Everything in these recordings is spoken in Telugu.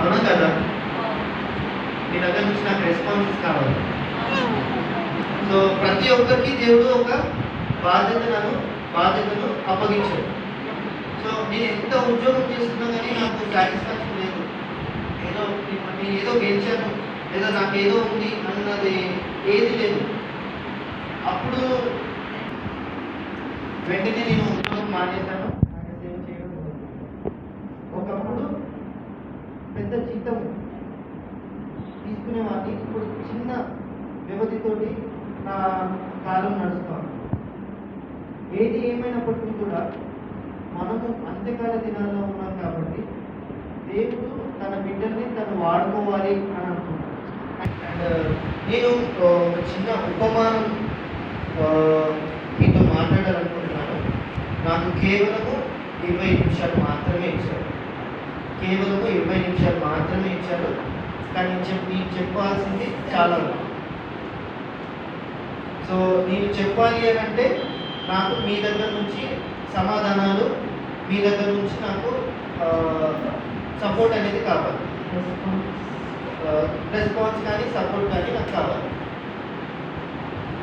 అవునా కదా? మీ దగ్గర నుంచి నాకు రెస్పాన్సెస్ కావాలి. సో ప్రతి ఒక్కరికి దేవుడు ఒక బాధ్యతను అప్పగించాడు. సో నేను ఎంత ఉద్యోగం చేస్తున్నా కానీ నాకు సాటిస్ఫాక్షన్ లేదు. నేను ఏదో గెలిచాను, లేదా నాకు ఏదో ఉంది అన్నది ఏది లేదు. అప్పుడు వెంటనే నేను ఉద్యోగం మానేశాను. ఒకప్పుడు పెద్ద జీతం తీసుకునేవాడిని, ఇప్పుడు చిన్న వ్యవధితోటి నా కాలం నడుస్తాను. ఏది ఏమైనప్పటికీ కూడా మనము అంత్యకాల దినాల్లో ఉన్నాం కాబట్టి దేవుడు తన బిడ్డల్ని తను వాడుకోవాలి అని అనుకుంటున్నాను. అండ్ నేను ఒక చిన్న ఉపమానం మీతో మాట్లాడాలనుకుంటున్నాను. నాకు కేవలము 20 నిమిషాలు మాత్రమే ఇచ్చారు. కానీ నేను చెప్పాల్సింది చాలా. సో నేను చెప్పాలి అని అంటే నాకు మీ దగ్గర నుంచి సమాధానాలు, మీ దగ్గర నుంచి నాకు సపోర్ట్ అనేది కావాలి. రెస్పాన్స్ కానీ సపోర్ట్ కానీ నాకు కావాలి.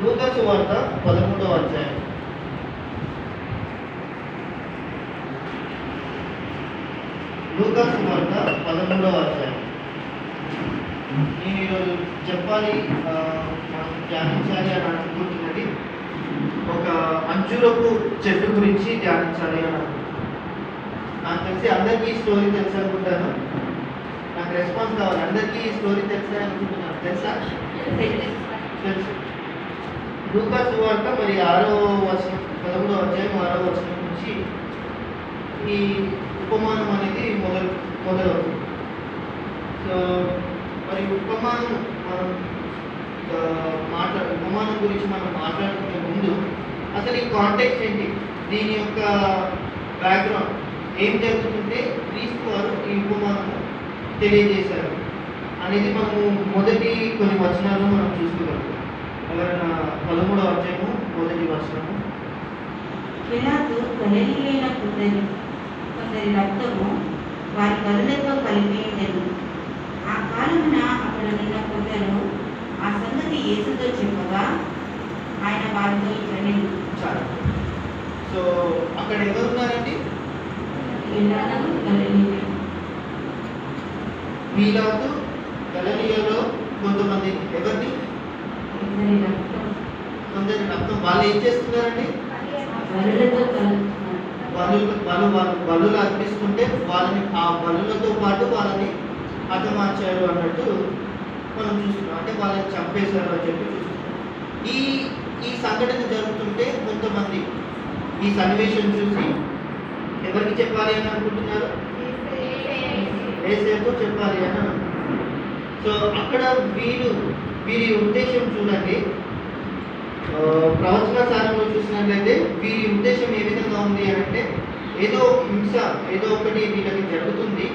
లూకా సువార్త 13వ అధ్యాయం. లూకా సువార్త 13వ అధ్యాయం. నేను ఈరోజు చెప్పాలి, మనం ధ్యానించాలి అని అనుకుంటున్నది ఒక అంజూరపు చెట్టు గురించి ధ్యానించాలి అని అనుకుంటున్నాను. నాకు తెలిసి అందరికీ ఈ స్టోరీ తెలుసు అనుకుంటాను. నాకు రెస్పాన్స్ కావాలి. అందరికీ ఈ స్టోరీ తెలుసా అనుకుంటున్నాను. తెలుసా? తెలుసు. లూకా సువార్త మరి 6వ వచనం, 11వ అధ్యాయం 6వ వచనం నుంచి ఈ ఉపమానం అనేది మొదలవుతుంది. సో మరి ఉపమానం గురించి మనం మాట్లాడుకునే ముందు అసలు ఈ కాంటెక్స్ట్ ఏంటి, దీని యొక్క బ్యాక్గ్రౌండ్ ఏం జరుగుతుంటే క్రీస్తు వారు ఈ ఉపమానము తెలియజేశారు అనేది మనము మొదటి కొన్ని వచనాలు మనం చూసుకోగలుగుతాం. ఎవరైనా 13వ అధ్యాయము మొదటి వచనము. పిలాతు గలిలయైన కొందరి రక్తము వారి కరులతో కలిపి ఉండెను. ఆ కాలమున అక్కడ నిన్న కొందరు ఆ సంగతి యేసుతో చెప్పగా ఆయన వారితో ఇట్లనెను. సో అక్కడ ఎవరున్నారండి? పీలాతు గలిలయలో కొంతమంది, ఎవరిని? కొందరి రక్తం. వాళ్ళు ఏం చేస్తున్నారండి? బలులు అర్పిస్తుంటే వాళ్ళని ఆ బలులతో పాటు వాళ్ళని హతమార్చారు అన్నట్టు మనం చూస్తున్నాం. అంటే వాళ్ళని చంపేశారు అని చెప్పి చూస్తున్నాం. ఈ సంఘటన జరుగుతుంటే కొంతమంది ఈ సన్నివేశం చూసి ఎవరికి చెప్పాలి అని అనుకుంటున్నారు? యేసుతో చెప్పాలి అని అనుకుంటున్నారు. సో అక్కడ వీరి ఉద్దేశం చూడండి. ప్రవచన సారంలో చూసినట్లయితే వీరి ఉద్దేశం ఏ విధంగా ఉంది అంటే ఏదో హింస, ఏదో ఒకటి వీళ్ళకి జరుగుతుంది.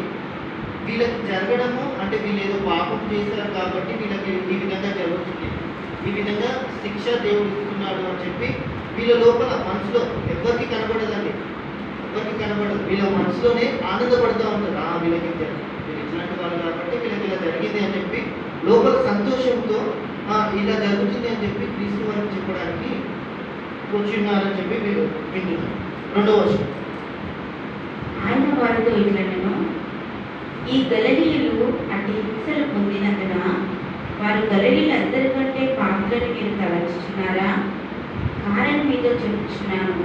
వీళ్ళకి జరగడము అంటే వీళ్ళు ఏదో పాపం చేశారు కాబట్టి వీళ్ళకి ఈ విధంగా జరుగుతుంది, ఈ విధంగా శిక్ష దేవుడు ఇస్తున్నాడు అని చెప్పి వీళ్ళ లోపల మనసులో ఎవరికి కనబడదండి, వీళ్ళ మనసులోనే ఆనందపడుతూ ఉంటారు. వీళ్ళు ఇట్లాంటి వాళ్ళు కాబట్టి వీళ్ళకి ఇలా జరిగింది అని చెప్పి లోపల సంతోషంతో ఇలా జరుగుతుంది అని చెప్పి క్రీస్తు వారికి చెప్పడానికి కూర్చున్నారని చెప్పి మీరు వింటున్నారు. 2వ వచనం. ఆయన వారితో ఇట్లనెను, ఈ గలిలయులు అట్టి హింసలు పొందినందున వారు గలిలయులందరికంటే పాపులని మీరు తలంచుచున్నారా? కారణం మీతో చెప్పుచున్నాను,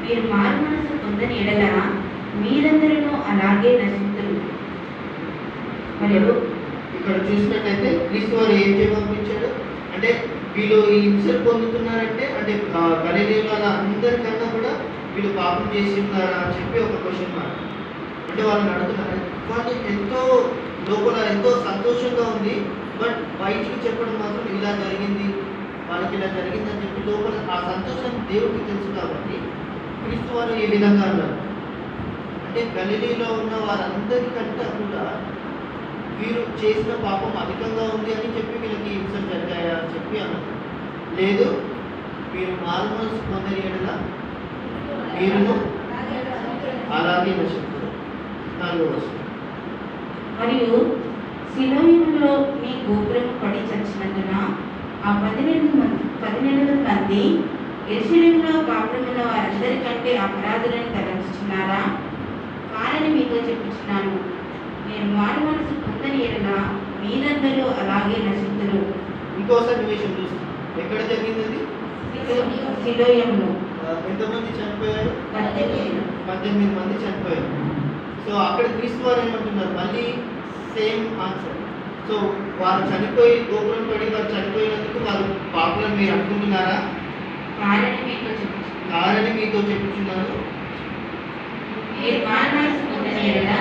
మీరు మారు మనసు పొందని ఎడల మీరందరూ అలాగే నశింతురు. మరి ఇక్కడ చూసినట్టయితే క్రీస్తు వారు ఏం పంపించాడు అంటే వీళ్ళు ఈ హింసలు పొందుతున్నారంటే అంటే గలిలయుల అందరికన్నా కూడా వీళ్ళు పాపం చేసి ఉన్నారా అని చెప్పి ఒక క్వశ్చన్ మార్క్. అంటే వాళ్ళని అడుగుతున్నారు. వాళ్ళు ఎంతో లోపల ఎంతో సంతోషంగా ఉంది, బట్ బయటికి చెప్పడం మాత్రం ఇలా జరిగింది, వాళ్ళకి ఇలా జరిగిందని చెప్పి లోపల ఆ సంతోషం దేవుడికి తెలుసు కాబట్టి క్రీస్తు వారు ఏ విధంగా అన్నారు అంటే గలిలయలో ఉన్న వారందరికంటే కూడా వీరు చేసిన పాపం అధికంగా ఉంది అని చెప్పి వీళ్ళకి హింసలు జరిగాయా అని చెప్పి అన్నారు. లేదు, మీరు మారు మనసు పొందని ఎడల మీరును అలాగే నశించారు. 4వ వచనం. మరియు సిలోయములో మీ గోపురము పడి చచ్చినందున ఆ 12 మంది యెరూషలేములో కాపురమున్న వారందరికంటే అపరాధులను తలంచుచున్నారా? కారని మీతో చెప్పుచున్నాను, నేను మారు మనసు పొందని ఎడల మీరందరూ అలాగే నశింతురు. ఇంకోసారి నిమిషం చూస్తాం. ఎక్కడ జరిగింది అది? సిలోయములో ఎంతమంది చనిపోయారు? 18. మంది చనిపోయారు. సో అక్కడ క్రీస్తు వారు ఏమంటున్నారు? మళ్ళీ సేమ్ ఆన్సర్. సో వారు చనిపోయి గోపురం పడి వారు చనిపోయినందుకు వారు పాపులను మీరు అనుకుంటున్నారా? కారని మీతో చెప్పుచున్నాను, మీరు మారు మనసు పొందని ఎడల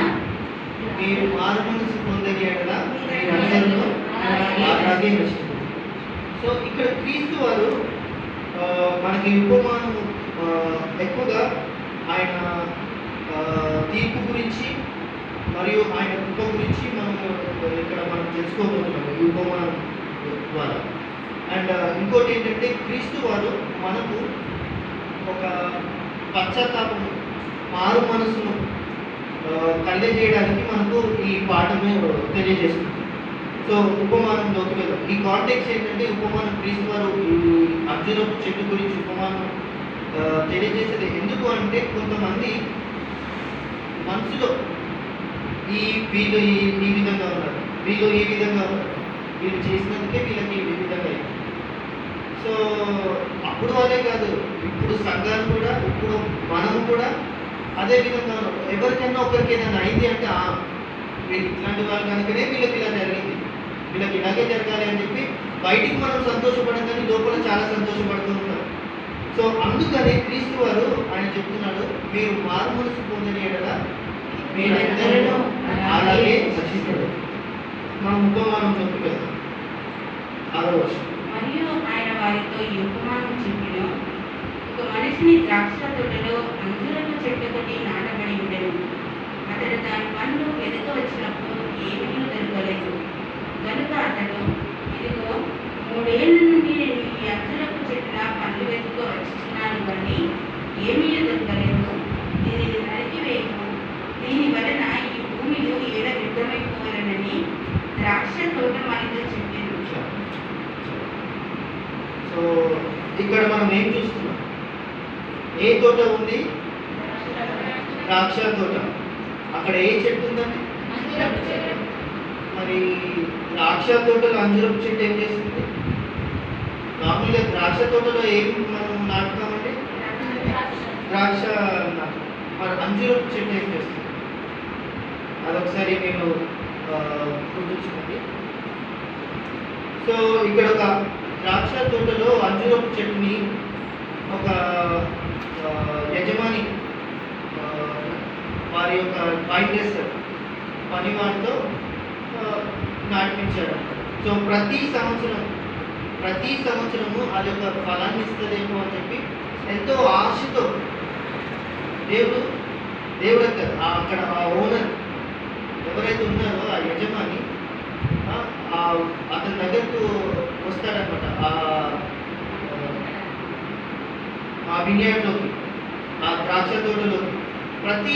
మీరు మారు మనసు పొందని ఎడల మీరందరూ అలాగే నశిస్తారు. సో ఇక్కడ క్రీస్తు వారు మనకి ఉపమానము ఎక్కువగా ఆయన తీర్పు గురించి మరియు ఆయన కృప గురించి ఇక్కడ మనం తెలుసుకోబోతున్నాము ఈ ఉపమానం ద్వారా. అండ్ ఇంకోటి ఏంటంటే క్రీస్తు వారు మనకు ఒక పశ్చాత్తాపము, మారు మనసును కలిగజేయడానికి మనకు ఈ పాఠమే తెలియజేస్తుంది. సో ఉపమానంలోకి వెళ్దాం. ఈ కాంటెక్స్ట్ ఏంటంటే ఉపమానం క్రీస్తు వారు ఈ అంజూరపు చెట్టు గురించి ఉపమానం తెలియజేసేది ఎందుకు అంటే కొంతమంది మనసులో వీళ్ళు ఈ విధంగా ఉన్నారు, వీళ్ళు ఈ విధంగా ఉన్నారు, వీళ్ళు చేసినందుకే వీళ్ళకి ఈ విధంగా అయింది. సో అప్పుడు వాళ్ళే కాదు, ఇప్పుడు సంఘాలు కూడా, ఇప్పుడు మనము కూడా అదే విధంగా ఉన్నాం. ఎవరికైనా ఒకరికి ఏదైనా అయింది అంటే వీళ్ళు ఇట్లాంటి వాళ్ళు కనుకనే వీళ్ళకి ఇలా జరిగింది, వీళ్ళకి ఇలాగే జరగాలి అని చెప్పి బయటికి మనం సంతోషపడగానే లోపల చాలా సంతోషపడుతూ ఉంటాం. సో అందుకని క్రీస్తు వారు ఆయన చెప్తున్నాడు, మీరు మారు మనసు పొందని ఎడల మీరందరూ అలాగే నశిస్తారు. మనం ఉపమానంలోకి వెళ్దాం. 6వ వచనం. మరియు ఆయన వారితో ఈ ఉపమానం చెప్పెను, ఒక మనిషిని ద్రాక్ష తోటలో అంజూరపు చెట్టు ఒకటి నాటబడి ఉండెను. అతడు దాని పండ్లు వెదక వచ్చినప్పుడు ఏమీ దొరకలేదు. కనుక అతడు, ఇదిగో 3 ఏళ్ల నుండి నేను ఈ అంజూరపు చెట్టున పండ్లు వెతుకు వచ్చుచున్నాను కానీ ఏమీ దొరకలేదు. దీనిని నరికివేయము, దీని వలన ఈ భూమిలో ఏడ వ్యర్థమైపోవాలనని ద్రాక్ష తోట మాలితో చెప్పాను. సో ఇక్కడ మనం ఏం చూస్తున్నాం? ఏ తోట ఉంది? ద్రాక్ష తోట. అక్కడ ఏ చెట్టు ఉందండి? మరి ద్రాక్ష తోటలో అంజూరపు చెట్టు ఏం చేస్తుంది? మామూలుగా ద్రాక్ష తోటలో ఏం మనం నాటుతామండి? ద్రాక్ష నాటు. మరి అంజూరపు చెట్టు ఏం చేస్తుంది? అదొకసారి మీరు గుర్తుంచుకోండి. సో ఇక్కడ ఒక ద్రాక్ష తోటలో అంజూరపు చెట్టుని ఒక యజమాని వారి యొక్క పాయింటేస్తారు పని వారితో నాటిపించాడు. సో ప్రతి సంవత్సరము అది ఒక ఫలాన్ని ఇస్తుందేమో అని చెప్పి ఎంతో ఆశతో దేవుడు అక్కడ ఆ ఓనర్ ఎవరైతే ఉన్నారో ఆ యజమాని అతని దగ్గరకు వస్తాడనమాట. ఆ వినియాడ్లోకి, ఆ ద్రాక్ష తోటలోకి ప్రతి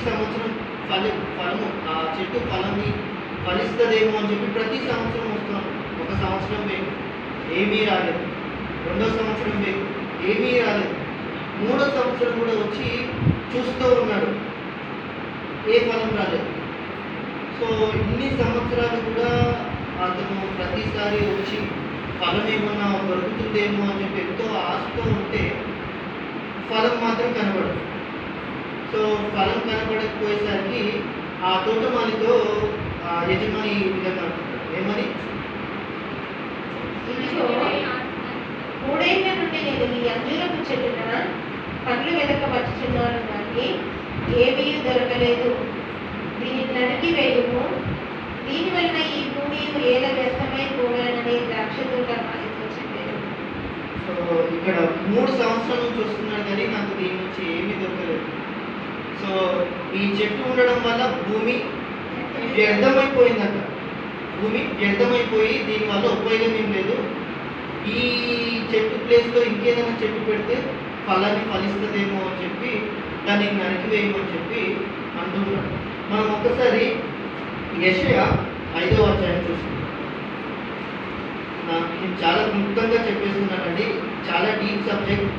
సంవత్సరం ఫలము ఆ చెట్టు ఫలాన్ని ఫలిస్తుందేమో అని చెప్పి ప్రతి సంవత్సరం వస్తున్నాను. ఒక సంవత్సరం వేగు ఏమీ రాలేదు, 2వ సంవత్సరం వేగు ఏమీ రాలేదు, 3వ సంవత్సరం కూడా వచ్చి చూస్తూ ఉన్నాడు, ఏ ఫలం రాలేదు. సో ఇన్ని సంవత్సరాలు కూడా అతను ప్రతిసారి వచ్చి ఫలం ఏమన్నా దొరుకుతుందేమో అని చెప్పి ఎంతో ఆశతో ఉంటే ఫలం మాత్రం కనబడదు. సో ఫలం కనబడకపోయేసరికి ఆ తోటమాలితో యజమాని ఈ విధంగా అంటున్నాడు, ఏమని? ఇదిగో 3 ఏళ్ల నుండి నేను ఈ అంజూరపు చెట్టున పండ్లు వెదక వచ్చుచున్నాను కానీ ఏమీ దొరకలేదు. దీన్ని నరికి వేయము, దీని వలన ఈ భూమి ఏల వ్యర్థమైపోవాలని ద్రాక్ష తోట మాలితో చెప్పాను. సో ఇక్కడ 3 సంవత్సరాల నుంచి వస్తున్నాడు కానీ నాకు దీని నుంచి ఏమీ దొరకలేదు. సో ఈ చెట్టు ఉండడం వల్ల భూమి వ్యర్థమైపోయిందంట. భూమి వ్యర్థమైపోయి దీనివల్ల ఉపయోగం ఏం లేదు. ఈ చెట్టు ప్లేస్లో ఇంకేదైనా చెట్టు పెడితే ఫలాన్ని ఫలిస్తుందేమో అని చెప్పి దాన్ని నరికివేయమని చెప్పి అంటున్నాడు. మనం ఒక్కసారి యెషయా 5వ అధ్యాయం చూసుకుందాం. నేను చాలా క్లుప్తంగా చెప్పేస్తున్నానండి, చాలా డీప్ సబ్జెక్ట్.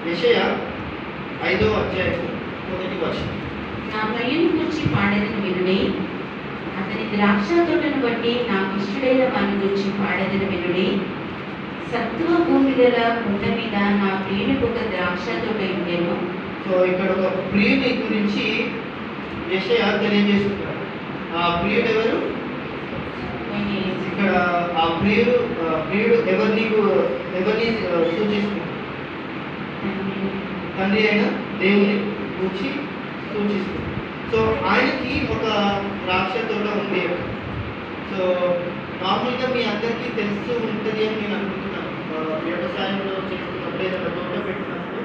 యెషయా 5వ అధ్యాయం 1వ వచనం. నా భయం గురించి పాడేదని వినుడి, అతని ద్రాక్ష తోటను బట్టి నాకు ఇష్టడైన వాని గురించి పాడేదని వినుడి. సత్వ భూమి గల కొండ మీద నా ప్రియునికి ఒక ద్రాక్ష తోట ఉండెను. సో ఇక్కడ ఒక ప్రియుని గురించి యెషయా తెలియజేస్తున్నాడు. ఆ ప్రియుడు ఎవరు? ఇక్కడ ఆ ప్రియుడు ఎవరిని సూచిస్తున్నాడు? తండ్రి అయిన దేవుని గురించి సూచిస్తుంది. సో ఆయనకి ఒక ద్రాక్ష తోట ఉంది. సో నార్మల్గా మీ అందరికీ తెలుస్తూ ఉంటుంది అని నేను అనుకుంటున్నాను. వ్యవసాయంలో చేస్తున్నప్పుడు ఏదైనా తోట పెట్టినప్పుడు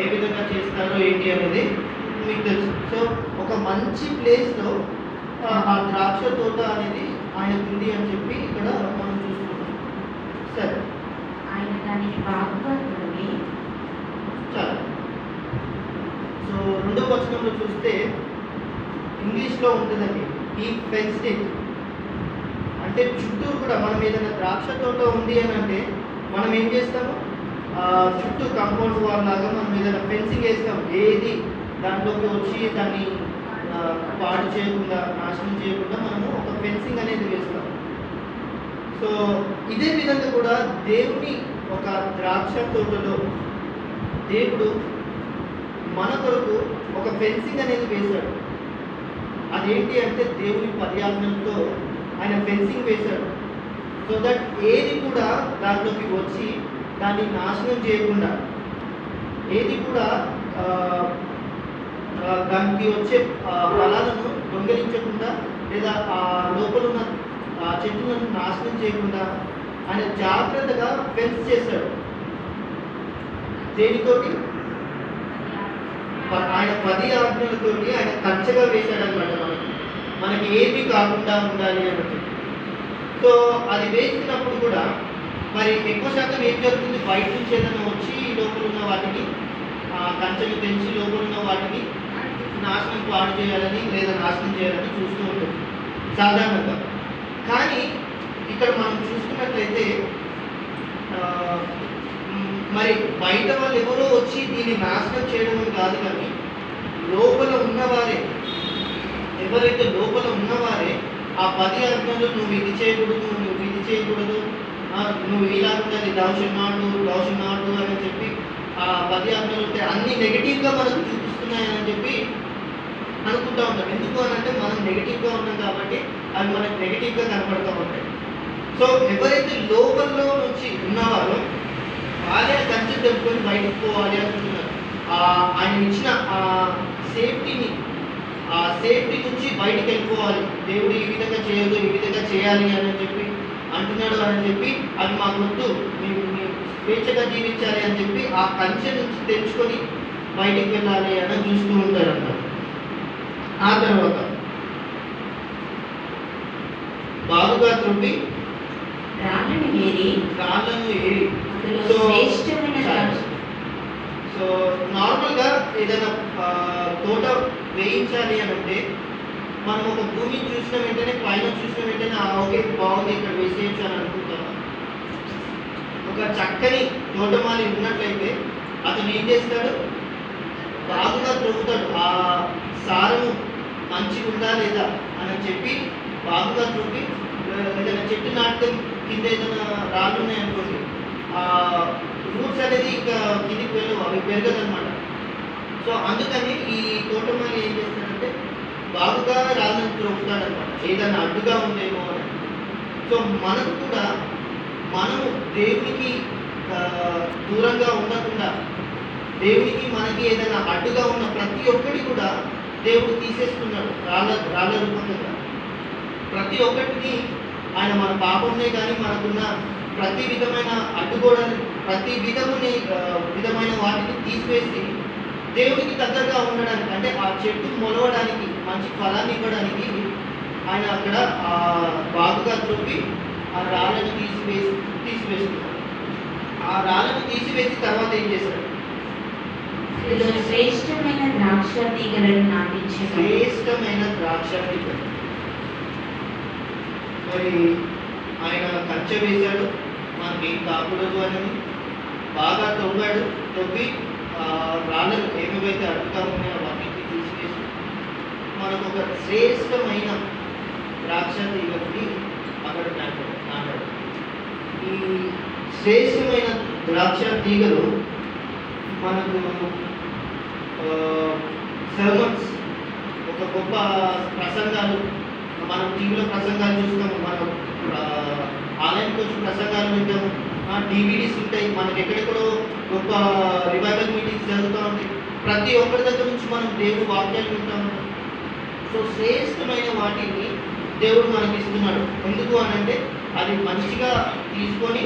ఏ విధంగా చేస్తారో ఏంటి అనేది మీకు తెలుసు. సో ఒక మంచి ప్లేస్లో ఆ ద్రాక్ష తోట అనేది ఆయనకు ఉంది అని చెప్పి ఇక్కడ మనం చూస్తున్నాం. సరే, ఆయన దానికి బాగుగా తొడిగి చాలా. సో 2వ వచనంలో చూస్తే ఇంగ్లీష్లో ఉంటుందండి, ఈ ఫెన్స్డ్ ఇట్. అంటే చుట్టూరు కూడా మనం ఏదైనా ద్రాక్ష తోట ఉంది అని అంటే మనం ఏం చేస్తాము? చుట్టూ కాంపౌండ్ వాల్ లాగా మనం ఏదైనా ఫెన్సింగ్ వేస్తాం. ఏది దాంట్లోకి వచ్చి దాన్ని పాడు చేయకుండా, నాశనం చేయకుండా మనము ఒక ఫెన్సింగ్ అనేది వేస్తాం. సో ఇదే విధంగా కూడా దేవుని ఒక ద్రాక్ష తోటలో దేవుడు మన కొరకు ఒక ఫెన్సింగ్ అనేది వేశాడు. అదేంటి అంటే దేవుని 10 ఆజ్ఞలతో ఆయన ఫెన్సింగ్ వేశాడు. సో దట్ ఏది కూడా దాంట్లోకి వచ్చి దాన్ని నాశనం చేయకుండా, ఏది కూడా దానికి వచ్చే ఫలాలను దొంగలించకుండా, లేదా ఆ లోపల ఉన్న చెట్లను నాశనం చేయకుండా ఆయన జాగ్రత్తగా ఫెన్స్ చేశాడు. దేనితోటి? ఆయన 10 ఆజ్ఞలతోటి ఆయన కంచెగా వేశాడు అనమాట. మనకి ఏమీ కాకుండా ఉండాలి అన్నట్టు. సో అది వేసినప్పుడు కూడా మరి ఎక్కువ శాతం ఏం జరుగుతుంది? బయట నుంచి ఏదైనా వచ్చి లోపల ఉన్న వాటిని కంచెలు తెంచి లోపల ఉన్న వాటిని నాశనం పాడు చేయాలని లేదా నాశనం చేయాలని చూస్తూ ఉంటుంది సాధారణంగా. కానీ ఇక్కడ మనం చూసుకున్నట్లయితే మరి బయట వాళ్ళు ఎవరో వచ్చి దీన్ని నాశనం చేయడం అని కాదు, కానీ లోపల ఉన్నవారే, ఎవరైతే లోపల ఉన్నవారే ఆ 10 ఆజ్ఞలు నువ్వు ఇది చేయకూడదు, నువ్వు ఇది చేయకూడదు, నువ్వు ఇలా ఉండాలి, దౌషనాడు అని చెప్పి ఆ 10 ఆజ్ఞలు ఉంటే అన్ని నెగిటివ్గా మనకు చూపిస్తున్నాయని చెప్పి అనుకుంటూ ఉంటాం. ఎందుకు అని అంటే మనం నెగిటివ్గా ఉన్నాం కాబట్టి అవి మనకు నెగిటివ్గా కనపడుతూ ఉంటాయి. సో ఎవరైతే లోపల్లో నుంచి ఉన్నవారో వాళ్ళే కంచె తెప్పుకొని బయటకు పోవాలి అనుకుంటున్నారు. ఆయన ఇచ్చిన ఆ సేఫ్టీ నుంచి బయటికి వెళ్ళిపోవాలి. దేవుడు ఈ విధంగా చేయదు, ఈ విధంగా చేయాలి అని చెప్పి అంటున్నాడు అని చెప్పి అది మాకు వద్దు, మేము స్వేచ్ఛగా జీవించాలి అని చెప్పి ఆ కంచె నుంచి తెచ్చుకొని బయటికి వెళ్ళాలి అని చూస్తూ ఉంటారు అన్నమాట. ఆ తర్వాత బాగుగా త్రొవ్వి రాళ్ళను ఏరి సో నార్మల్గా ఏదైనా తోట వేయించాలి అని అంటే మనం ఒక భూమిని చూసిన వెంటనే, పైన చూసిన వెంటనే ఓకే బాగుంది ఇక్కడ వేసేయచ్చు అని అనుకుంటాము. ఒక చక్కని తోటమాలి ఉన్నట్లయితే అతను ఏం చేస్తాడు? బాగుగా త్రొవ్వుతాడు. ఆ సారము మంచిగా ఉందా లేదా అని చెప్పి బాగుగా త్రొవ్వి ఏదైనా చెట్టు నాటకం కింద ఏదైనా రాళ్ళు ఉన్నాయనుకోండి, రూట్స్ అనేది ఇంకా కిందికి వెళ్ళవు, అవి పెరగదనమాట. సో అందుకని ఈ తోటమాలి ఏం చేస్తాడంటే బాగుగా రాళ్ళను త్రొక్కుతాడనమాట, ఏదైనా అడ్డుగా ఉందేమో అని. సో మనకు కూడా మనము దేవునికి దూరంగా ఉండకుండా, దేవునికి మనకి ఏదైనా అడ్డుగా ఉన్న ప్రతి ఒక్కటి కూడా దేవుడు తీసేస్తున్నాడు. రాళ్ళ రూపంగా ప్రతి ఒక్కటిని ఆయన మన పాపంనే కానీ మనకున్న ప్రతి విధమైన అడ్డుగోడని, ప్రతి విధమైన వాటిని తీసివేసి దేవునికి దగ్గరగా ఉండడానికి, అంటే ఆ చెట్టు మొలవడానికి, మంచి ఫలాన్ని ఇవ్వడానికి ఆయన అక్కడ బాగుగా త్రొవ్వి ఆ రాళ్ళను తీసివేస్తున్నారు. ఆ రాళ్ళను తీసివేసి తర్వాత ఏం చేశాడు? ఇదిగో శ్రేష్టమైన ద్రాక్ష తీగలను నాటించెను. శ్రేష్టమైన ద్రాక్ష తీగలు. మరి ఆయన కంచె వేశాడు, మనకి ఏం కాకూడదు అని బాగా తవ్వాడు. తవ్వి రాళ్ళను ఏమైతే అడ్డుగా ఉన్నాయో వాటిని తీసివేసి మనకు ఒక శ్రేష్టమైన ద్రాక్ష తీగని అక్కడ నాటాడు. ఈ శ్రేష్టమైన ద్రాక్ష తీగలు మనకు సర్మన్స్, ఒక గొప్ప ప్రసంగాలు, మనం టీవీలో ప్రసంగాలు చూస్తాము, మనం ఆన్లైన్కి వచ్చి ప్రసంగాలు వింటాము, డివిడీస్ ఉంటాయి, మనకి ఎక్కడెక్కడో గొప్ప రివైవల్ మీటింగ్స్ జరుగుతూ ఉంటాయి. ప్రతి ఒక్కరి దగ్గర నుంచి మనం దేవుడు వాక్యాలు వింటూ ఉంటాం. సో శ్రేష్టమైన వాటిని దేవుడు మనకి ఇస్తున్నాడు. ఎందుకు అని అంటే అది మంచిగా తీసుకొని,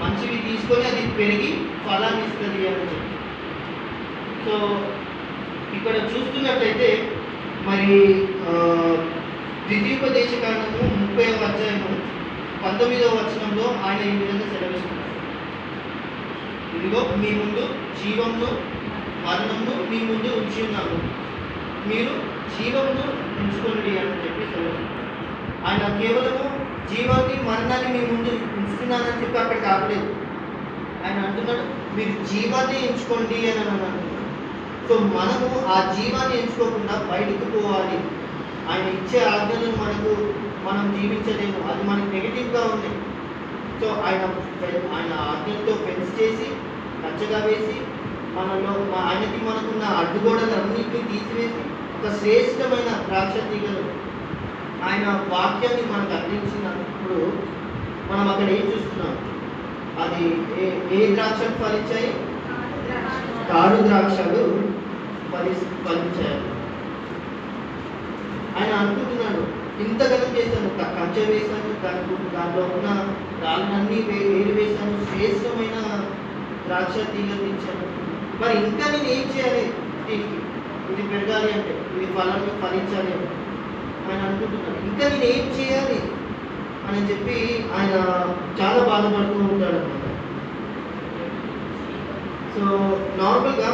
మంచివి తీసుకొని అది పెరిగి ఫలాన్ని ఇస్తుంది అని చెప్పి. సో ఇక్కడ చూస్తున్నట్లయితే మరి ద్వితీయోపదేశకాండము 30వ అధ్యాయము 19వ వచనంలో ఆయన ఈ విధంగా సెలవిస్తున్నారు. ఇదిగో మీ ముందు జీవమును మరణమును మీ ముందు ఉంచి ఉన్నాను, మీరు జీవమును ఉంచుకోండి అని చెప్పి సెలవిస్తున్నారు. ఆయన కేవలము జీవాన్ని మరణాన్ని మీ ముందు ఉంచుతున్నానని చెప్పి అక్కడికి ఆపలేదు. ఆయన అంటున్నాడు మీరు జీవాన్ని ఎంచుకోండి అని అంటున్నాడు. సో మనము ఆ జీవాన్ని ఎంచుకోకుండా బయటకు పోవాలి. ఆయన ఇచ్చే ఆజ్ఞలను మనం జీవించలేము, అది మనకు నెగిటివ్గా ఉంది. సో ఆయన ఆజ్ఞలతో ఫెన్స్ చేసి కచ్చగా వేసి ఆయనకి మనకున్న అడ్డుగోడలన్నింటినీ తీసివేసి ఒక శ్రేష్టమైన ద్రాక్ష తీగలు ఆయన వాక్యాన్ని మనకు అందించినప్పుడు మనం అక్కడ ఏం చూస్తున్నాం? అది ఏ ద్రాక్షలు ఫలించాయి? కారు ద్రాక్షలు ఫలించాయి. ఆయన అనుకుంటున్నాడు ఇంతగానం చేశాను, కంచె వేశాను, దాంట్లో ఉన్న రాళ్ళన్నీ వేరు వేశాను, శ్రేష్టమైన ద్రాక్ష తీగలు ఇచ్చాను, మరి ఇంకా నేను ఏం చేయాలి? దీనికి ఇది పెరగాలి అంటే, ఇది ఫలించాలి అంటే ఆయన అనుకుంటున్నాడు ఇంకా నేను ఏం చేయాలి అని చెప్పి ఆయన చాలా బాధపడుతూ ఉంటాడు అన్నమాట. సో నార్మల్గా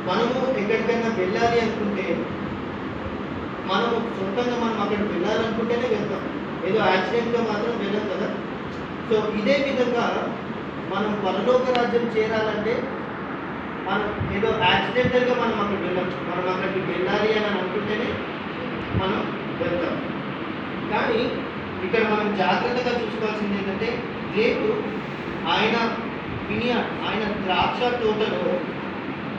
మనము ఎక్కడికైనా వెళ్ళాలి అనుకుంటే మనము సొంతంగా అక్కడికి వెళ్ళాలనుకుంటేనే వెళ్తాం, ఏదో యాక్సిడెంట్గా మాత్రం వెళ్ళాం కదా. సో ఇదే విధంగా మనం పరలోక రాజ్యం చేరాలంటే మనం ఏదో యాక్సిడెంటల్గా మనం అక్కడికి వెళ్ళాం, మనం అక్కడికి వెళ్ళాలి అని అనుకుంటేనే మనం వెళ్తాం. కానీ ఇక్కడ మనం జాగ్రత్తగా చూసుకోవాల్సింది ఏంటంటే దేవుడు ఆయన ఆయన ద్రాక్ష తోటలో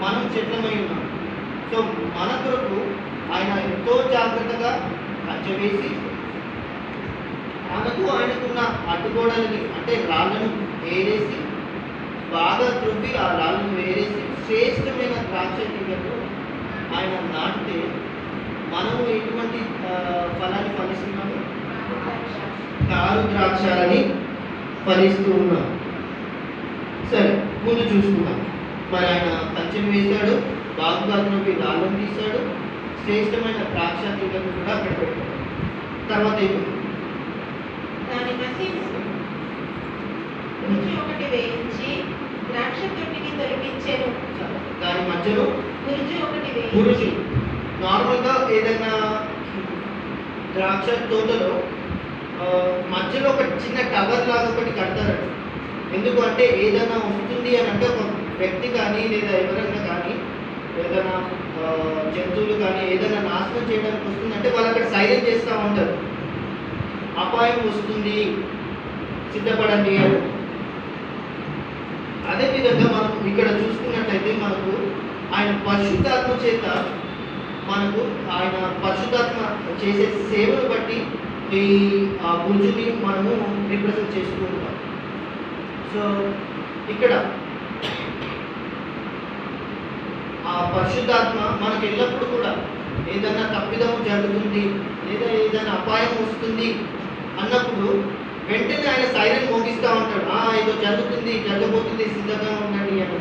మనం చెట్లమై ఉన్నాం. సో మన కొరకు ఆయన ఎంతో జాగ్రత్తగా కంచె వేసి ఆయనకున్న అడ్డుగోడలని అంటే రాళ్ళను వేరేసి బాగా త్రువ్వి ఆ రాళ్ళను వేరేసి శ్రేష్టమైన ద్రాక్ష తీగలు ఆయన నాటితే మనము ఎటువంటి ఫలాన్ని ఫలిస్తున్నాము? కారు ద్రాక్షాలని ఫలిస్తూ ఉన్నాం. సరే, ముందు చూసుకుందాం. మరి ఆయన కంచెను వేశాడు, బాగుగా త్రువ్వి రాళ్ళను తీశాడు, శ్రేష్టమైన ద్రాక్ష తీగలను కూడా అక్కడ పెట్టాడు. తర్వాత దాని ఒకటి వేయించి ద్రాక్ష తొట్టికి తొలగించాను. దాని మధ్యలో ఒకటి గురుజు. నార్మల్గా ఏదైనా ద్రాక్ష తోటలో మధ్యలో ఒక చిన్న టవర్ లాగా ఒకటి కడతారండి. ఎందుకు అంటే ఏదైనా వస్తుంది అని అంటే ఒక వ్యక్తి కానీ లేదా ఎవరైనా కానీ ఏదైనా జంతువులు కానీ ఏదైనా నాశనం చేయడానికి వస్తుందంటే వాళ్ళు అక్కడ సైలెంట్ చేస్తూ ఉంటారు, అపాయం వస్తుంది సిద్ధపడండి అని. అదేవిధంగా మనం ఇక్కడ చూసుకున్నట్లయితే మనకు ఆయన పరిశుద్ధాత్మ చేత ఆయన పరిశుద్ధాత్మ చేసే సేవను బట్టి ఈ బుర్జుని మనము రిప్రజెంట్ చేస్తూ ఉంటాం. సో ఇక్కడ ఆ పరిశుద్ధాత్మ మనకు ఎల్లప్పుడూ కూడా ఏదైనా తప్పిదము జరుగుతుంది లేదా ఏదైనా అపాయం వస్తుంది అన్నప్పుడు వెంటనే ఆయన సైరన్ మోగిస్తూ ఉంటాడు, ఏదో జరుగుతుంది, జరగబోతుంది, సిద్ధంగా ఉండండి అని.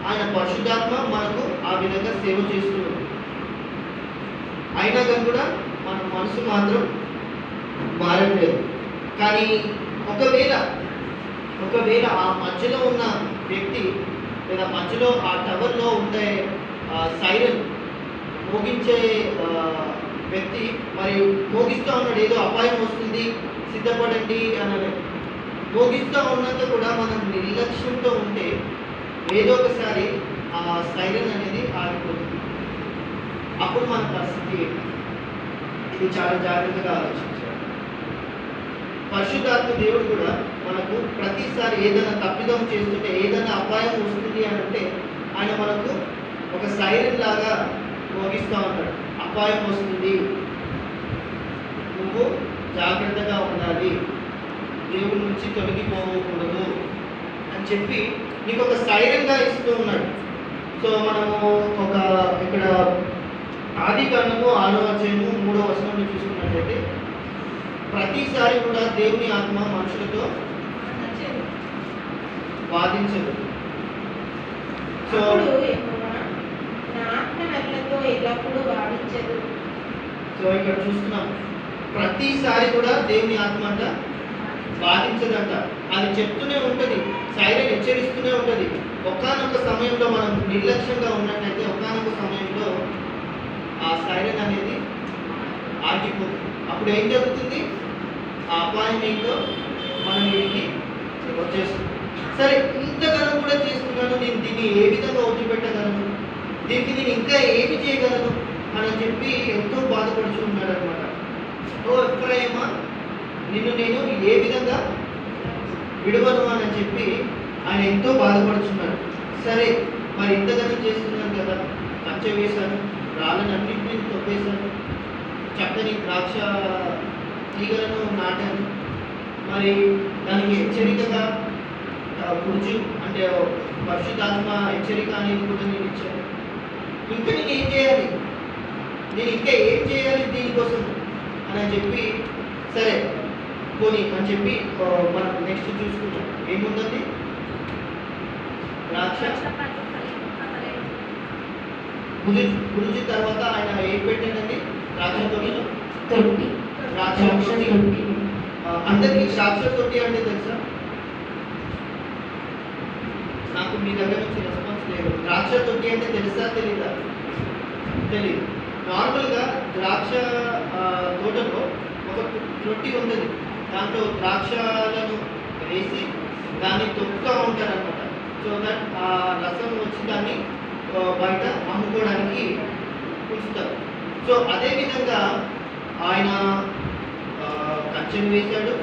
ఆయన పరిశుద్ధాత్మ మనకు ఆ విధంగా సేవ చేస్తుంది. అయినా కానీ కూడా మన మనసు మాత్రం మారట్లేదు. కానీ ఒకవేళ ఒకవేళ ఆ మధ్యలో ఉన్న వ్యక్తి లేదా మధ్యలో ఆ టవర్లో ఉండే సైరన్ మోగించే వ్యక్తి మరి మోగిస్తూ ఉన్నాడు, ఏదో అపాయం వస్తుంది సిద్ధపడండి అని మోగిస్తూ ఉన్నంత కూడా మనం నిర్లక్ష్యంతో ఉంటే ఏదో ఒకసారి ఆ సైరన్ అనేది ఆగిపోతుంది. అప్పుడు మన పరిస్థితి ఏంటి? ఇది చాలా జాగ్రత్తగా ఆలోచించాలి. పరిశుద్ధాత్మ దేవుడు కూడా మనకు ప్రతిసారి ఏదైనా తప్పిదం చేస్తుంటే, ఏదైనా అపాయం వస్తుంది అని అంటే ఆయన మనకు ఒక సైరన్ లాగా మోగిస్తూ ఉంటాడు. అపాయం వస్తుంది, నువ్వు జాగ్రత్తగా ఉండాలి, దేవుడి నుంచి తొలగిపోకూడదు అని చెప్పి నీకు ఒక సైరన్గా ఇస్తూ ఉన్నాడు. సో మనము ఒక ఇక్కడ ఆదికాండము 6వ అధ్యాయము 3వ వచనంలో చూసుకున్నట్లయితే ప్రతిసారి కూడా దేవుని ఆత్మ మనుషులతో వాదించదు. సో సో ఇక్కడ చూస్తున్నాం ప్రతిసారి కూడా దేవుని ఆత్మ అంట బాధించదంట. అది చెప్తూనే ఉంటుంది, సైరన్ హెచ్చరిస్తూనే ఉంటుంది. ఒకానొక సమయంలో మనం నిర్లక్ష్యంగా ఉన్నట్లయితే ఒకానొక సమయంలో ఆ సైరన్ అనేది ఆగిపోతుంది. అప్పుడు ఏం జరుగుతుంది? ఆ అపాయం ఏంటో మనం వీడికి వచ్చేస్తుంది. సరే, ఇంతగానం కూడా చేస్తున్నాను, నేను దీన్ని ఏ విధంగా వదిలిపెట్టగలను, దీనికి నేను ఇంకా ఏమి చేయగలను అని చెప్పి ఎంతో బాధపడుతూ ఉన్నాడు అనమాట. ఓ ఎఫ్రాయిమా, నిన్ను నేను ఏ విధంగా విడవను అని చెప్పి ఆయన ఎంతో బాధపడుతున్నాడు. సరే, మరి ఇంతగానం చేస్తున్నాను కదా, కంచె వేశాను, రాళ్ళని అన్నింటినీ తొప్పేశాను, చక్కని ద్రాక్ష తీగలను నాటాను, మరి దానికి హెచ్చరికగా గురుజు అంటే పరిశుద్ధాత్మ హెచ్చరిక అనేది కూడా నేను ఇచ్చాను. ఇంకా నేను ఏం చేయాలి, నేను ఇంకా ఏం చేయాలి దీనికోసం అని చెప్పి సరే పోనీ అని చెప్పి మనం నెక్స్ట్ చూసుకుంటాం. ఏముందండి? ద్రాక్ష గురుజు తర్వాత ఆయన ఏం పెట్టాడండి? ద్రాక్ష తోటలో ద్రాక్ష తోటి. అందరికీ ద్రాక్ష తోటి అంటే తెలుసా? నాకు మీ దగ్గర నుంచి రెస్పాన్స్ లేదు. ద్రాక్ష తోటి అంటే తెలుసా తెలీదా? తెలియదు. నార్మల్గా ద్రాక్ష తోటలో ఒక తొట్టి ఉంటుంది, దాంట్లో ద్రాక్షలను వేసి దాన్ని తొక్కుతూ ఉంటారనమాట. సో దట్ ఆ రసం వచ్చి దాన్ని బయట అమ్ముకోవడానికి ఉంచుతారు. సో అదేవిధంగా ఆయన కంచెను వేశాడు,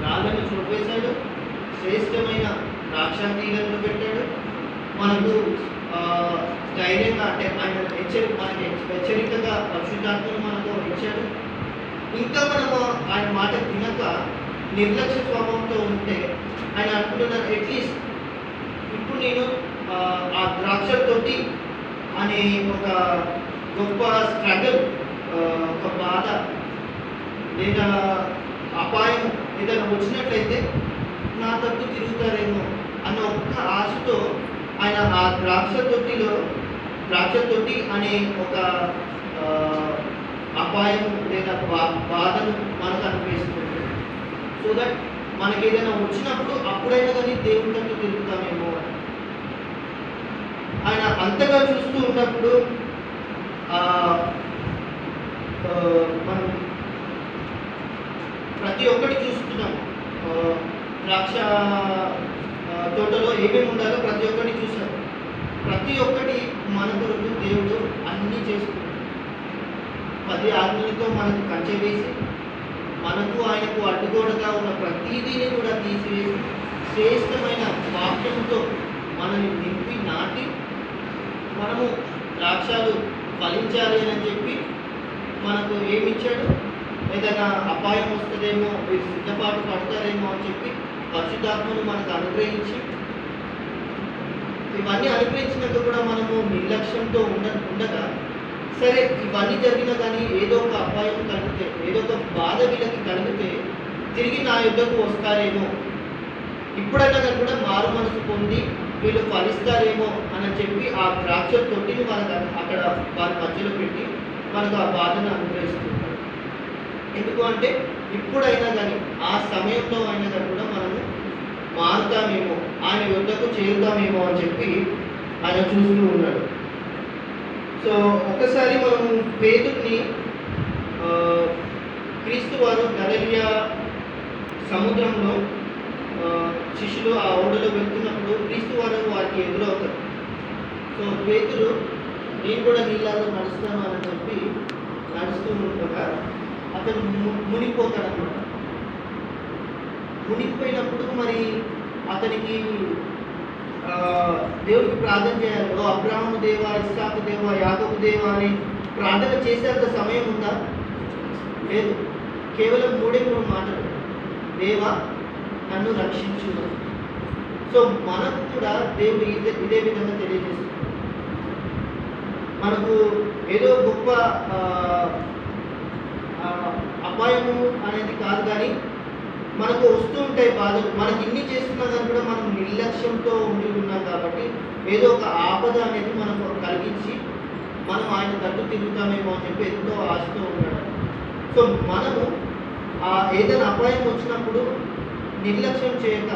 రాళ్ళను చూపేశాడు, శ్రేష్టమైన ద్రాక్ష తీగలను పెట్టాడు, మనకు ధైర్యంగా అంటే ఆయన మనకి హెచ్చరికగా పరిశుద్ధాత్మను మనకు ఇచ్చాడు. ఇంకా మనము ఆయన మాట వినక నిర్లక్ష్య స్వభావంతో ఉంటే ఆయన అనుకుంటున్నారు, అట్లీస్ట్ ఇప్పుడు నేను ఆ ద్రాక్షతోటి అనే ఒక గొప్ప స్ట్రగల్, ఒక బాధ లేదా అపాయం ఏదైనా వచ్చినట్లయితే నా తప్పు తిరుగుతారేమో అన్న ఒక్క ఆశతో ఆయన ఆ ద్రాక్ష తొట్టి అనే ఒక అపాయం లేదా బాధను మనకు అనిపిస్తుంది. సో దట్ మనకి ఏదైనా వచ్చినప్పుడు అప్పుడైనా కానీ దేవుని తట్టు తిరుగుతామేమో. ఆయన అంతగా చూస్తూ ఉన్నప్పుడు మనం ప్రతి ఒక్కటి చూస్తున్నాం. ద్రాక్ష తోటలో ఏమేమి ఉండాలో ప్రతి ఒక్కటి చూసాం. ప్రతి ఒక్కటి మన కొరకు దేవుడు అన్నీ చేస్తున్నాడు. 10 ఆజ్ఞలతో మనకు కంచె వేసి మనకు ఆయనకు అడ్డుగోడగా ఉన్న ప్రతిదీని కూడా తీసివేసి శ్రేష్టమైన వాక్యంతో మనల్ని నింపి నాటి మనము ద్రాక్షాలు ఫలించాలి అని చెప్పి మనకు ఏమిచ్చాడు? ఏదైనా అపాయం వస్తుందేమో, వీరు సిద్ధపాటు పడతారేమో అని చెప్పి పరిశుద్ధాత్మను మనకు అనుగ్రహించి, ఇవన్నీ అనుగ్రహించినాక కూడా మనము నిర్లక్ష్యంతో ఉండగా సరే ఇవన్నీ జరిగినా కానీ ఏదో ఒక అపాయం కలిగితే, ఏదో ఒక బాధ వీళ్ళకి కలిగితే తిరిగి నా యుద్ధకు వస్తారేమో, ఇప్పుడైనా కానీ కూడా మారు మనసు పొంది వీళ్ళు ఫలిస్తారేమో అని చెప్పి ఆ ద్రాక్ష తొట్టిని మనకు అక్కడ వారి మధ్యలో పెట్టి మనకు ఆ బాధను అనుగ్రహిస్తుంటారు. ఎందుకు అంటే ఇప్పుడైనా కానీ ఆ సమయంలో అయినా కానీ కూడా మనము మారుతామేమో, ఆయన యొద్దకు చేరుతామేమో అని చెప్పి ఆయన చూస్తూ ఉన్నాడు. సో ఒక్కసారి మనము పేతుర్ని క్రీస్తు వారు గలిలయ సముద్రంలో శిష్యులు ఆ ఓడలో వెళ్తున్నప్పుడు క్రీస్తు వారు వారికి ఎదురవుతారు. సో పేతురు నేను కూడా నీళ్ళలో నడుస్తాను అని చెప్పి నడుస్తూ ఉండగా అతను మునిగిపోతాడనమాట. మునిగిపోయినప్పుడు మరి అతనికి దేవుడికి ప్రార్థన చేయాలి. ఓ అబ్రాహాము దేవా, ఇస్సాకు దేవా, యాకోబు దేవా అని ప్రార్థన చేసేంత సమయం ఉందా? లేదు. కేవలం 3 మాటలు, దేవా నన్ను రక్షించు. సో మనకు కూడా దేవుడు ఇదే విధంగా తెలియజేస్తుంది. మనకు ఏదో గొప్ప అపాయము అనేది కాదు, కానీ మనకు వస్తూ ఉంటాయి బాధలు. మనకి ఇన్ని చేస్తున్నా కానీ కూడా మనం నిర్లక్ష్యంతో ఉండి ఉన్నాం కాబట్టి ఏదో ఒక ఆపద అనేది మనకు కలిగించి మనం ఆయన తట్టు తిరుగుతామేమో అని చెప్పి ఎంతో ఆశతో ఉన్నాడు. సో మనము ఏదైనా అపాయం వచ్చినప్పుడు నిర్లక్ష్యం చేయక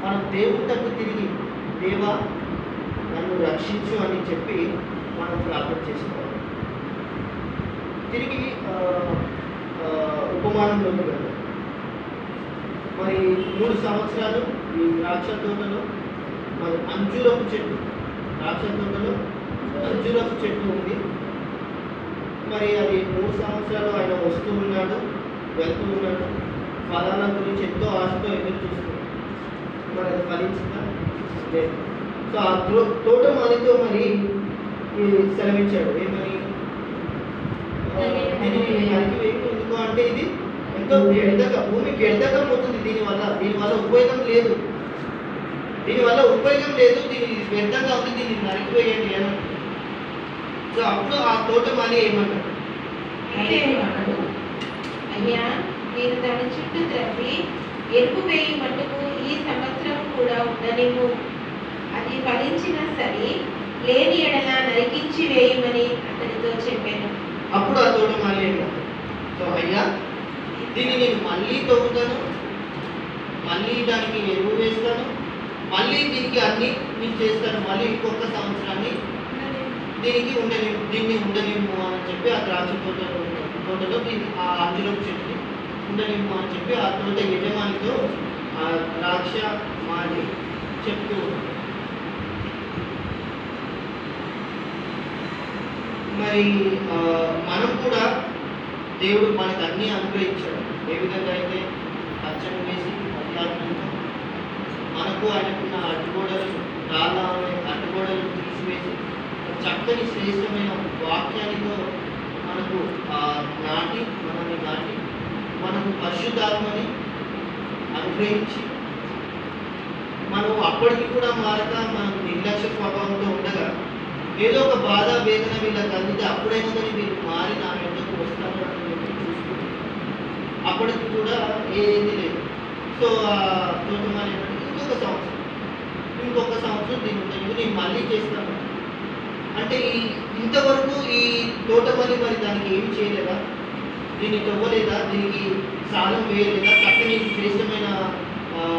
మనం దేవుడి తట్టు తిరిగి దేవా నన్ను రక్షించు అని చెప్పి మనం ప్రార్థన చేసుకోవాలి. తిరిగి ఉపమానంలోకి వెళ్దాం. మరి 3 సంవత్సరాలు ఈ ద్రాక్ష తోటలో మరి అంజూరపు చెట్టు, ద్రాక్ష తోటలో అంజూరపు చెట్టు ఉంది. మరి అది 3 సంవత్సరాలు ఆయన వస్తూ ఉన్నాడు, వెళ్తూ ఉన్నాడు. ఫలాల గురించి ఎంతో ఆశతో ఎదురు చూస్తున్నాడు. మరి అది ఫలించిందా? లేదు. సో ఆ తోటమాలితో మరి సెలవించాడు ఏమని, ఎందుకు అంటే ఇది ఎంతో వ్యర్థంగా, భూమి వ్యర్థంగా పోతుంది దీనివల్ల ఉపయోగం లేదు, దీని వ్యర్థంగా ఉంది, దీన్ని నరికివేయండి అని. సో అప్పుడు ఆ తోటమాలి ఏమంటాడు? అయ్యా, మీరు దాని చుట్టూ త్రవ్వి ఎరుపు వేయి మట్టుకు ఈ సంవత్సరం కూడా ఉండనివ్వు. అది ఫలించినా సరే లేని ఎడల నరికించి వేయమని అతనితో చెప్పాను. అప్పుడు ఆ తోటమాలి ఏమంటాడు? సో అయ్యా, దీన్ని నేను మళ్ళీ తవ్వుతాను, మళ్ళీ దానికి ఎరువు వేస్తాను, మళ్ళీ దీనికి అన్నీ నేను చేస్తాను, మళ్ళీ ఇంకొక సంవత్సరాన్ని దీన్ని ఉండనివ్వు అని చెప్పి ఆ ద్రాక్ష తోటలో ఆ అంజూరపు చెట్టుని ఉండనివ్వు అని చెప్పి ఆ తోట యజమానితో ఆ ద్రాక్ష మాలి చెప్తూ ఉన్నాడు. మరి మనం కూడా దేవుడు మనకు అన్నీ అనుగ్రహించాడు. ఏ విధంగా అయితే పచ్చని వేసి అధ్యాత్మంతో మనకు ఆయనకున్న అడ్డుగోడలు తీసివేసి చక్కని శ్రేష్టమైన వాక్యానితో మనకు మనల్ని నాటి మనకు పరిశుద్ధాత్మని అనుగ్రహించి మనం అప్పటికి కూడా మారక మనకు నిర్లక్ష్య స్వభావంతో ఉండగా ఏదో ఒక బాధ వేదన వీళ్ళకి కలిగితే అప్పుడైనా కానీ వీళ్ళు మారి నా ఎందుకు వస్తారు అని చూసుకుంటారు. అప్పటికి కూడా ఏది లేదు. సో తోటమాలి ఇంకొక సంవత్సరం దీని ఉంటుంది, నేను మళ్ళీ చేస్తాను అంటే ఇంతవరకు ఈ తోటమాలి మరి దానికి ఏం చేయలేదా? దీన్ని తవ్వలేదా? దీనికి సాలం వేయలేదా? చక్కని శ్రేష్టమైన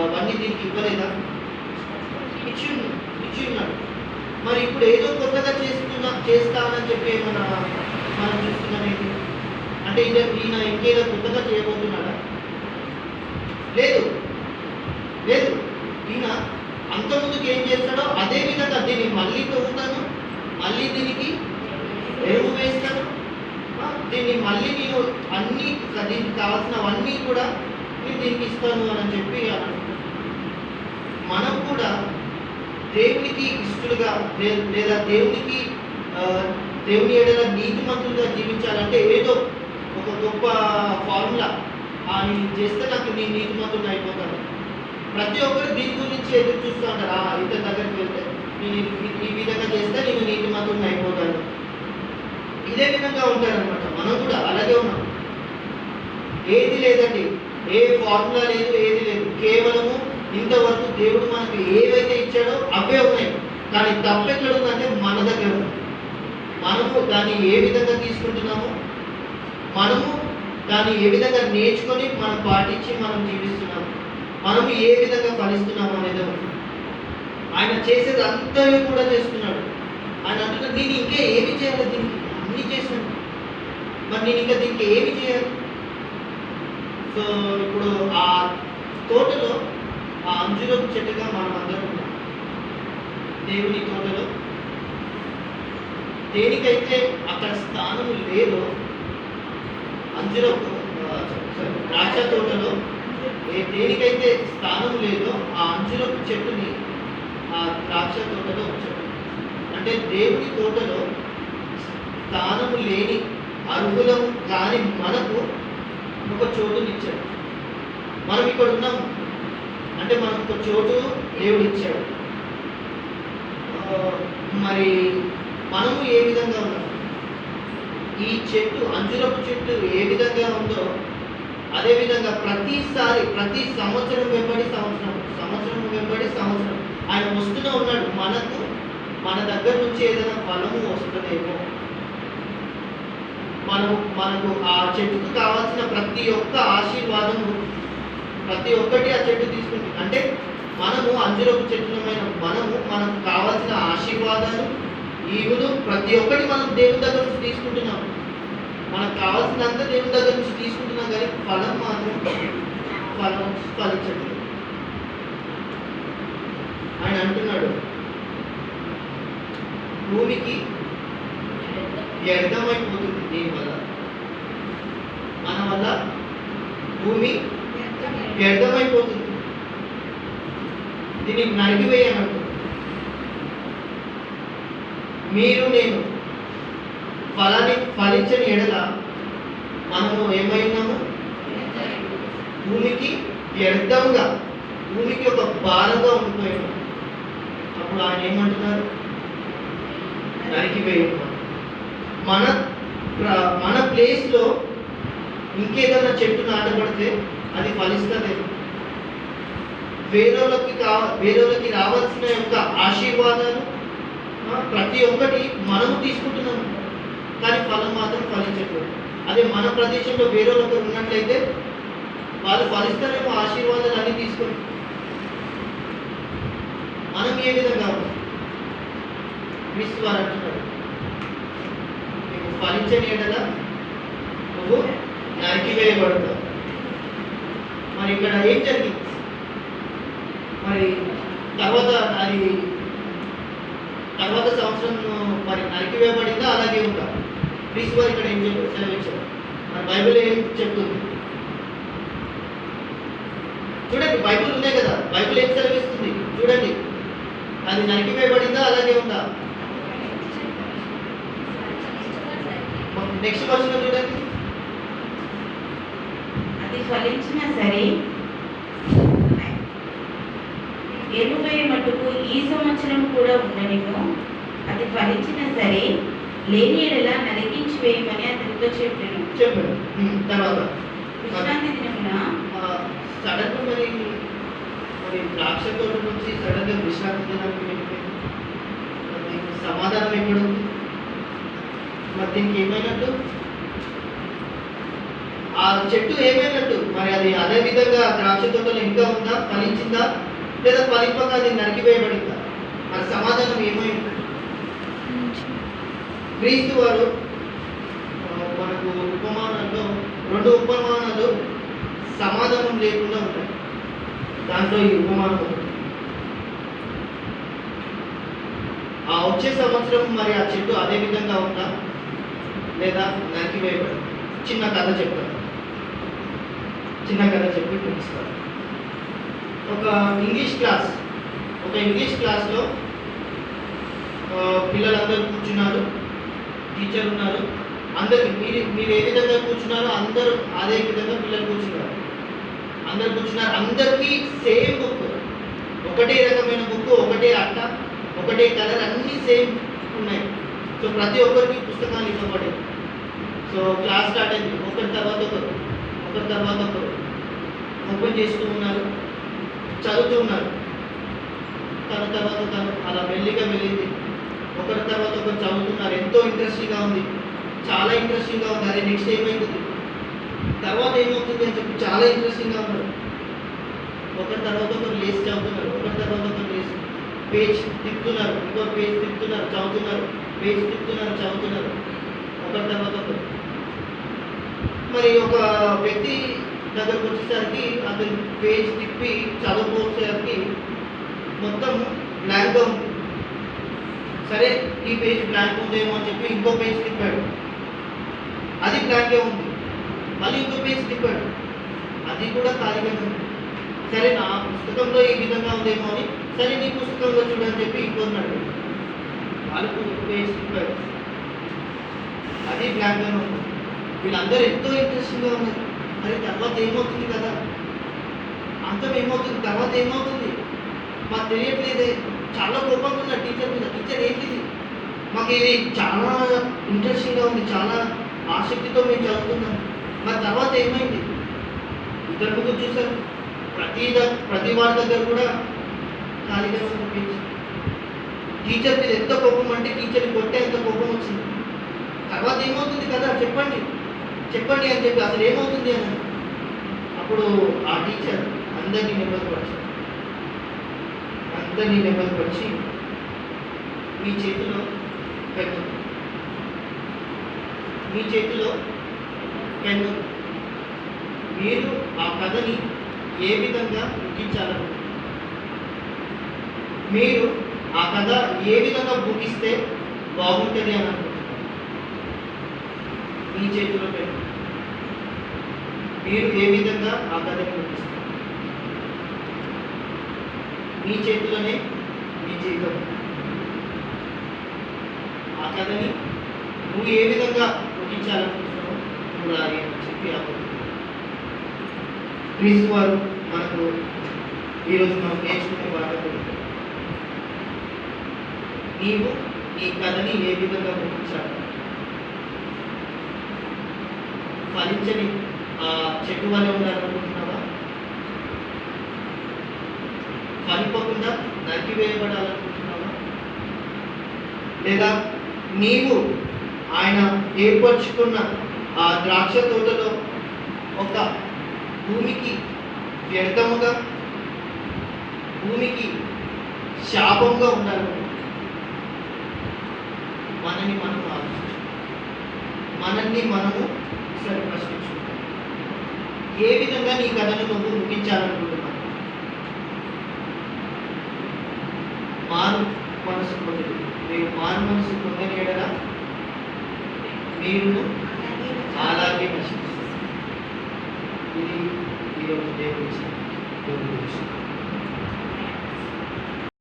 అవన్నీ దీనికి ఇవ్వలేదా? ఇచ్చి ఉన్నాడు. మరి ఇప్పుడు ఏదో కొత్తగా చేస్తానని చెప్పి మనం చూస్తున్నాం ఏంటి అంటే ఈయన ఇంకేదో కొత్తగా చేయబోతున్నాడా? లేదు. ఈయన అంతకుముందుకు ఏం చేస్తాడో అదే విధంగా దీన్ని మళ్ళీ తవ్వుతాను, మళ్ళీ దీనికి ఎరువు వేస్తాను, దీన్ని మళ్ళీ నేను అన్నీ దీనికి కావాల్సినవన్నీ కూడా నేను దీనికి ఇస్తాను అని చెప్పి మనం కూడా దేవునికి ఇష్టలుగా లేదా దేవుని ఏడల నీతిమంతులుగా జీవించాలంటే ఏదో ఒక గొప్ప ఫార్ములా నేను చేస్తే నాకు నేను నీతిమంతుడు అయిపోతాను. ప్రతి ఒక్కరు దీని గురించి ఎదురు చూస్తూ ఉంటారు. ఇతని దగ్గరికి వెళ్తే నేను ఈ విధంగా చేస్తే నేను నీతిమంతుడు అయిపోతాను. ఇదే విధంగా ఉంటారనమాట. మనం కూడా అలాగే ఉన్నాం. ఏది లేదండి, ఏ ఫార్ములా లేదు, ఏది లేదు. కేవలము ఇంతవరకు దేవుడు మనకు ఏవైతే ఇచ్చాడో అవే ఉన్నాయి. కానీ తప్పెక్కడ ఉందంటే మన దగ్గర ఉంది. మనము దాన్ని ఏ విధంగా తీసుకుంటున్నామో, మనము దాన్ని ఏ విధంగా నేర్చుకొని మనం పాటించి మనం జీవిస్తున్నాము. మనం ఏ విధంగా ఫలిస్తున్నాము అనేది ఉంది. ఆయన చేసేది అంతా కూడా చేస్తున్నాడు. ఆయన అంటున్నాడు, నేను ఇంకా ఏమి చేయాలి, దీనికి అన్నీ చేశాను, మరి నేను ఇంకా దీనికి ఏమి చేయాలి? సో ఇప్పుడు ఆ తోటలో ఆ అంజూరపు చెట్టుగా మనం అందరం ఉన్నాం. దేవుని తోటలో దేనికైతే అక్కడ స్థానం లేదో, అంజూరపు ద్రాక్ష తోటలో దేనికైతే స్థానం లేదో ఆ అంజూరపు చెట్టుని ఆ ద్రాక్ష తోటలో ఉంచాడు. అంటే దేవుని తోటలో స్థానము లేని అర్హులము కాని మనకు ఒక చోటునిచ్చాడు. మనం ఇక్కడ ఉన్నాము అంటే మనకు ఒక చోటు దేవుడు ఇచ్చాడు. మరి మనము ఏ విధంగా ఉన్నాము? ఈ చెట్టు, అంజురపు చెట్టు ఏ విధంగా ఉందో అదే విధంగా ప్రతి సంవత్సరం వెంబడి సంవత్సరం ఆయన వస్తూనే ఉన్నాడు. మన దగ్గర నుంచి ఏదైనా ఫలము వస్తుందేమో, మనకు ఆ చెట్టుకు కావాల్సిన ప్రతి ఒక్క ఆశీర్వాదము, ప్రతి ఒక్కటి ఆ చెట్టు తీసుకుంటుంది. అంటే మనము అంజురపు చెట్టులమైన మనకు కావాల్సిన ఆశీర్వాదాలు, ఈవులు ప్రతి ఒక్కటి మనం దేవుని దగ్గర నుంచి తీసుకుంటున్నాం. మనకు కావాల్సినంత దేవుని దగ్గర నుంచి తీసుకుంటున్నాం, కానీ ఫలం మాత్రం ఫలించట్లేదు. ఆయన అంటున్నాడు, భూమికి వ్యర్థమైపోతుంది దీనివల్ల, మన వల్ల భూమి వ్యర్థమైపోతుంది, దీన్ని నరికివేయనంటు. మీరు నేను ఫలించని ఎడల మనము ఏమైనాము? భూమికి వ్యర్థంగా, భూమికి ఒక భారంగా ఉండిపోయాము. అప్పుడు ఆయన ఏమంటున్నారు? నరికివేయము. మన ప్లేస్లో ఇంకేదైనా చెట్టు నాటబడితే అది ఫలిస్తుందేమో. వేరేళ్ళకి రావాల్సిన యొక్క ఆశీర్వాదాలు ప్రతి ఒక్కటి మనము తీసుకుంటున్నాము, కానీ ఫలం మాత్రం ఫలించట్లేదు. అదే మన ప్రదేశంలో వేరే ఒకరు ఉన్నట్లయితే వాళ్ళు ఫలిస్తారేమో ఆశీర్వాదాలు అన్నీ తీసుకొని. మనం ఏ విధంగా క్రీస్తు వారు అంటున్నాడు, నీకు ఫలించని ఎడల నువ్వు నరికివేయబడతావు. మరి ఇక్కడ ఏం జరిగింది? మరి తర్వాత సంవత్సరం మరి నరికివేయబడిందా? అలాగే ఉందా? క్రీస్తు వారు ఇక్కడ ఏం సెలవిచ్చారు? మరి బైబిల్ ఏం చెప్తుంది చూడండి. బైబిల్ ఉన్నాయి కదా, బైబిల్ ఏం సెలవిస్తుంది చూడండి. అది నరికివేయబడిందా? అలాగే ఉందా? నెక్స్ట్ క్వశ్చన్ చూడండి. అది ఫలించిన సరే, ఎరువేయ మట్టుకు ఈ సంవత్సరం కూడా ఉండనివ్వు. అది ఫలించిన సరే, లేని ఎడల నరికించి వేయమని అతనితో చెప్పాను. తర్వాత విశ్రాంతి దినమున సడన్ మరి ద్రాక్ష తోట నుంచి సడన్గా విశ్రాంతి దినానికి వెళ్ళిపోయింది. దీనికి సమాధానం ఎక్కడ ఉంది? మరి దీనికి ఏమైనట్టు? ఆ చెట్టు ఏమైనట్టు? మరి అది అదే విధంగా ద్రాక్ష తోటలో ఇంకా ఉందా? ఫలించిందా? లేదా ఫలింపక అది నరికివేయబడిందా? మరి సమాధానం ఏమైంది? క్రీస్తు వారు మనకు ఉపమానాల్లో 2 ఉపమానాలు సమాధానం లేకుండా ఉంటాయి. దాంట్లో ఈ ఉపమానం ఆ వచ్చే సంవత్సరం మరి ఆ చెట్టు అదే విధంగా ఉందా లేదా నరికివేయబడి? చిన్న కథ చెప్తాను, చిన్న కథ చెప్పి ముగిస్తాను. ఒక ఇంగ్లీష్ క్లాస్లో పిల్లలందరూ కూర్చున్నారు, టీచర్ ఉన్నారు. అందరికి మీరు ఏ విధంగా కూర్చున్నారో అందరూ అదే విధంగా పిల్లలు కూర్చున్నారు. అందరికీ సేమ్ బుక్, ఒకటే రకమైన బుక్, ఒకటే అట్ట, ఒకటే కలర్, అన్నీ సేమ్ ఉన్నాయి. సో ప్రతి ఒక్కరికి పుస్తకాలు ఇవ్వబడేవి. సో క్లాస్ స్టార్ట్ అయింది. ఒకరి తర్వాత ఒకరు ఓపెన్ చేస్తూ ఉన్నారు, చదువుతూ ఉన్నారు. తన తర్వాత తను అలా మెల్లిగా వెళ్ళింది. ఒకరి తర్వాత ఒకరు చదువుతున్నారు. ఎంతో ఇంట్రెస్టింగ్గా ఉంది, చాలా ఇంట్రెస్టింగ్గా ఉంది. అదే నెక్స్ట్ ఏమైతుంది, తర్వాత ఏమవుతుంది అని చెప్పి చాలా ఇంట్రెస్టింగ్గా ఉన్నారు. ఒకరి తర్వాత ఒకరు లేచి చదువుతున్నారు, ఒకరి తర్వాత ఒకరు లేచి పేజ్ తిప్పుతున్నారు, ఇంకో పేజ్ తిప్పుతున్నారు చదువుతున్నారు, పేజ్ తిప్పుతున్నారు చదువుతున్నారు, ఒకరి తర్వాత ఒకరు. మరి ఒక వ్యక్తి దగ్గరకు వచ్చేసరికి అతను పేజ్ తిప్పి చదువుకోసేసరికి మొత్తం బ్లాంక్గా ఉంది. సరే ఈ పేజ్ బ్లాంక్ ఉందేమో అని చెప్పి ఇంకో పేజ్ తిప్పాడు, అది బ్లాంకే ఉంది. మళ్ళీ ఇంకో పేజ్ తిప్పాడు, అది కూడా ఖాళీగానే ఉంది. సరే నా పుస్తకంలో ఈ విధంగా ఉందేమో అని, సరే నీ పుస్తకంలో చూడని చెప్పి ఇంకొన్నాడు, వాళ్ళకు పేజ్ తిప్పాడు, అది బ్లాంక్గానే ఉంది. వీళ్ళందరూ ఎంతో ఇంట్రెస్టింగ్గా ఉన్నారు. మరి తర్వాత ఏమవుతుంది కదా, అంతం ఏమవుతుంది, తర్వాత ఏమవుతుంది మాకు తెలియట్లేదే. చాలా కోపంగా ఉన్నారు టీచర్ మీద. టీచర్ ఏంటిది, మాకు ఇది చాలా ఇంట్రెస్టింగ్గా ఉంది, చాలా ఆసక్తితో మేము చదువుతున్నాం, మరి తర్వాత ఏమైంది? ఇద్దరు ముగ్గురు చూసారు, ప్రతి వారి దగ్గర కూడా ఖాళీగా ఉంది. టీచర్ మీద ఎంత కోపం అంటే టీచర్ని కొట్టే ఎంత కోపం వచ్చింది. తర్వాత ఏమవుతుంది కదా చెప్పండి చెప్పండి అని చెప్పి అసలు ఏమవుతుంది అని. అప్పుడు ఆ టీచర్ అందరినీ నెమ్మదిపరిచి మీ చేతిలో పెన్ను, మీ చేతిలో పెన్ను, మీరు ఆ కథని ఏ విధంగా ముగించాలనుకుంటున్నారు, మీరు ఆ కథ ఏ విధంగా ముగిస్తే బాగుంటుంది అని అనుకుంటున్నారు. మీ చేతిలో పెన్ను, మీరు ఏ విధంగా ఆ కథని ముగిస్తారు. మీ చేతిలోనే మీ జీవితం. ఆ కథని నువ్వు ఏ విధంగా ముగించాలనుకుంటున్నావు నువ్వు రాయి అని చెప్పి క్రీస్తు వారు మనకు ఈరోజు మనం నేర్చుకునే వాటి నీవు ఈ కథని ఏ విధంగా ముగించాలి. ఫలించని ఆ చెట్టు వల్ల ఉండాలనుకుంటున్నావా, ఫలింపకుండా నరికివేయబడాలనుకుంటున్నావా, లేదా నీవు ఆయన ఏర్పరచుకున్న ఆ ద్రాక్ష తోటలో ఒక భూమికి వ్యర్థముగా, భూమికి శాపంగా ఉండాలనుకుంటున్నావు. మనల్ని మనము సరి ప్రశ్నించుకుంటాం. ఏ విధంగా నీ కథను నువ్వు ముగించాలనుకుంటున్నావు. మారు మనసు పొంది, మీరు మారు మనసు పొందని ఎడల మీరు అలాగే నశిస్తారు. ఇది ఈరోజు దేవుడి